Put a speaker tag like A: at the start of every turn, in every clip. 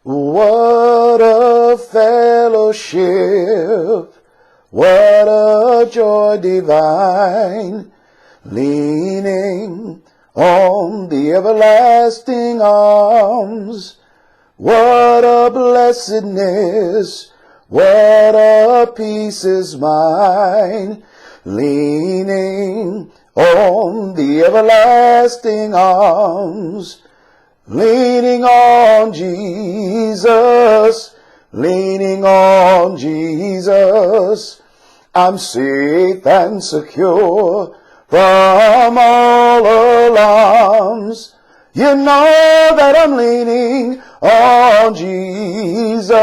A: What a fellowship, what a joy divine, leaning on the everlasting arms. What a blessedness, what a peace is mine, leaning on the everlasting arms. Leaning on Jesus, leaning on Jesus, I'm safe and secure from all alarms. You know that I'm leaning on Jesus,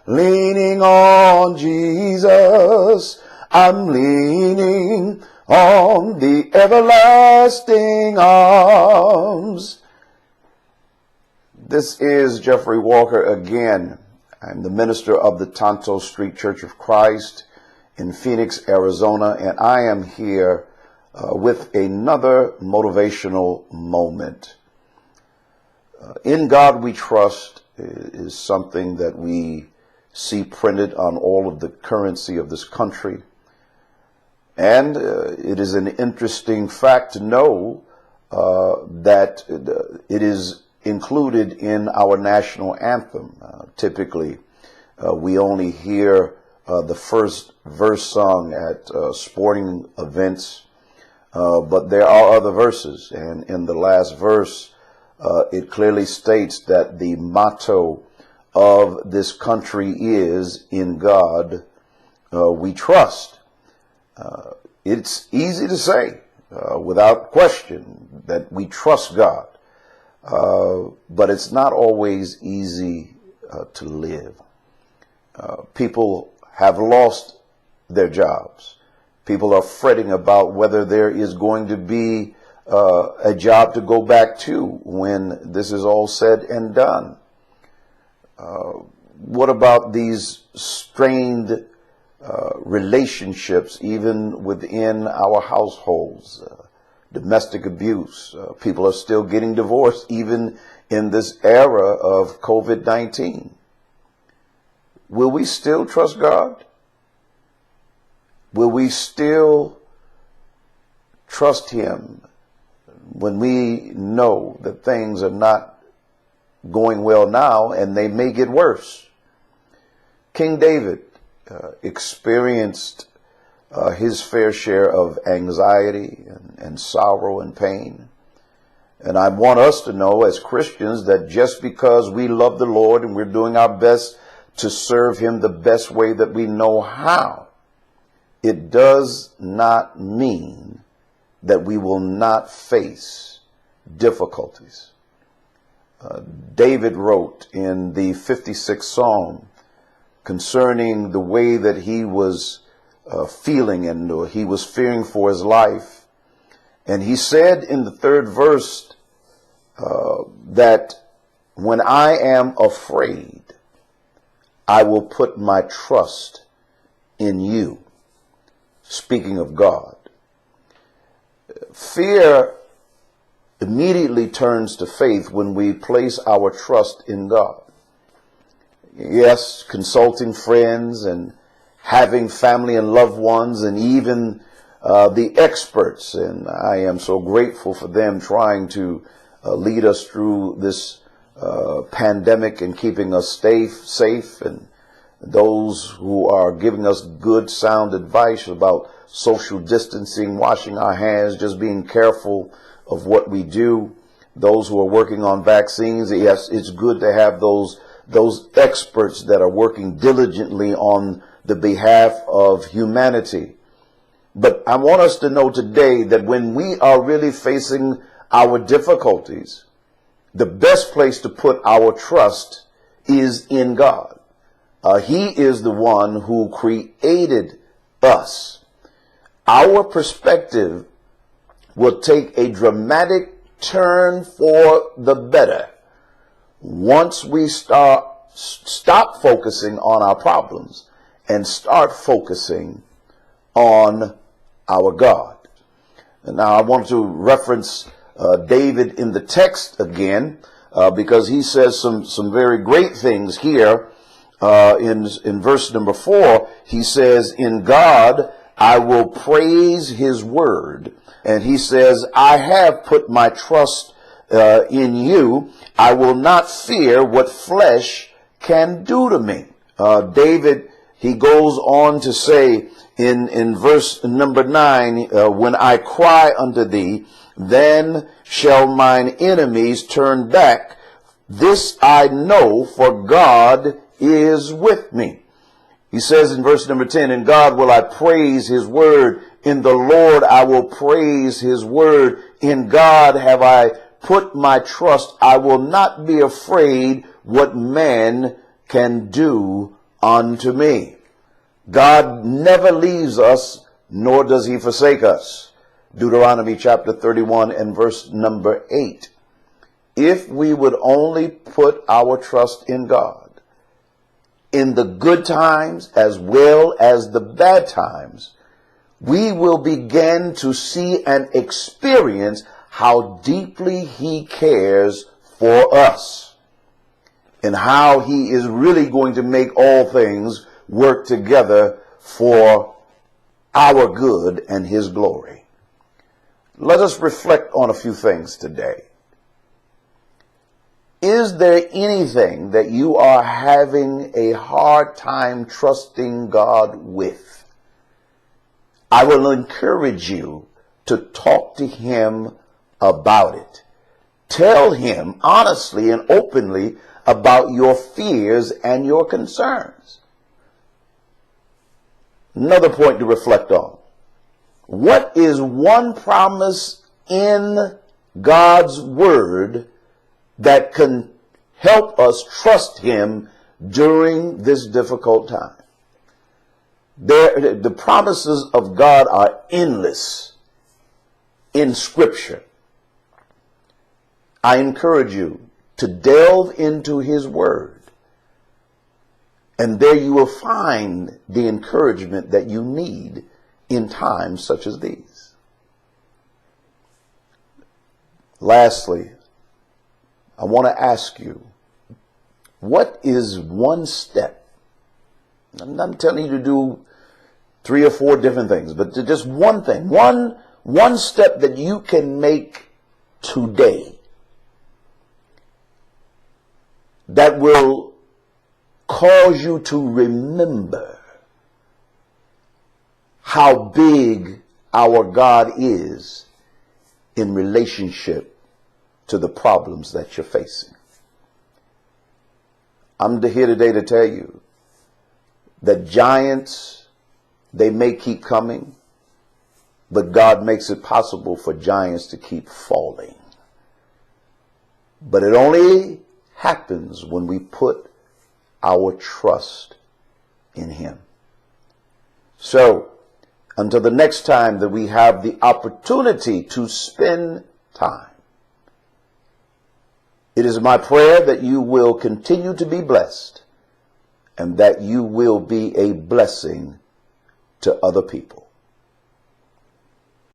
A: leaning on Jesus. I'm leaning on the everlasting arms. This is Jeffrey Walker again. I'm the minister of the Tonto Street Church of Christ in Phoenix, Arizona, and I am here with another motivational moment. In God We Trust is something that we see printed on all of the currency of this country. And it is an interesting fact to know that it is included in our national anthem. Typically, we only hear the first verse sung at sporting events, but there are other verses. And in the last verse, it clearly states that the motto of this country is, "In God we trust." It's easy to say, without question, that we trust God. But it's not always easy to live. People have lost their jobs. People are fretting about whether there is going to be a job to go back to when this is all said and done. What about these strained relationships even within our households? Domestic abuse. People are still getting divorced even in this era of COVID-19. Will we still trust God? Will we still trust Him when we know that things are not going well now and they may get worse? King David experienced his fair share of anxiety and sorrow and pain. And I want us to know as Christians that just because we love the Lord and we're doing our best to serve Him the best way that we know how, it does not mean that we will not face difficulties. David wrote in the 56th Psalm concerning the way that he was feeling and he was fearing for his life. And he said in the third verse that when I am afraid, I will put my trust in you. Speaking of God. Fear immediately turns to faith when we place our trust in God. Yes, consulting friends and having family and loved ones and even the experts. And I am so grateful for them trying to lead us through this pandemic and keeping us safe, and those who are giving us good, sound advice about social distancing, washing our hands, just being careful of what we do. Those who are working on vaccines, yes, it's good to have those experts that are working diligently on the behalf of humanity. But I want us to know today that when we are really facing our difficulties, the best place to put our trust is in God. He is the one who created us. Our perspective will take a dramatic turn for the better once we stop focusing on our problems and start focusing on our God. And now I want to reference David in the text again. because he says some very great things here. In verse number 4, he says, in God I will praise his word. And he says, I have put my trust in you. I will not fear what flesh can do to me. David, he goes on to say in verse number 9, when I cry unto thee, then shall mine enemies turn back. This I know, for God is with me. He says in verse number 10, in God will I praise his word. In the Lord I will praise his word. In God have I put my trust. I will not be afraid what man can do unto me. God never leaves us, nor does he forsake us. Deuteronomy chapter 31 and verse number 8. If we would only put our trust in God, in the good times as well as the bad times, we will begin to see and experience how deeply he cares for us and how he is really going to make all things work together for our good and his glory. Let us reflect on a few things today. Is there anything that you are having a hard time trusting God with? I will encourage you to talk to him about it. Tell him honestly and openly about your fears and your concerns. Another point to reflect on. What is one promise in God's word that can help us trust him during this difficult time? The promises of God are endless in Scripture. I encourage you to delve into his word, and there you will find the encouragement that you need in times such as these. Lastly, I want to ask you, what is one step? I'm not telling you to do 3 or 4 different things, but just one thing, one step that you can make today that will cause you to remember how big our God is in relationship to the problems that you're facing. I'm here today to tell you that giants, they may keep coming, but God makes it possible for giants to keep falling. But it only happens when we put our trust in him. So, until the next time that we have the opportunity to spend time, it is my prayer that you will continue to be blessed and that you will be a blessing to other people.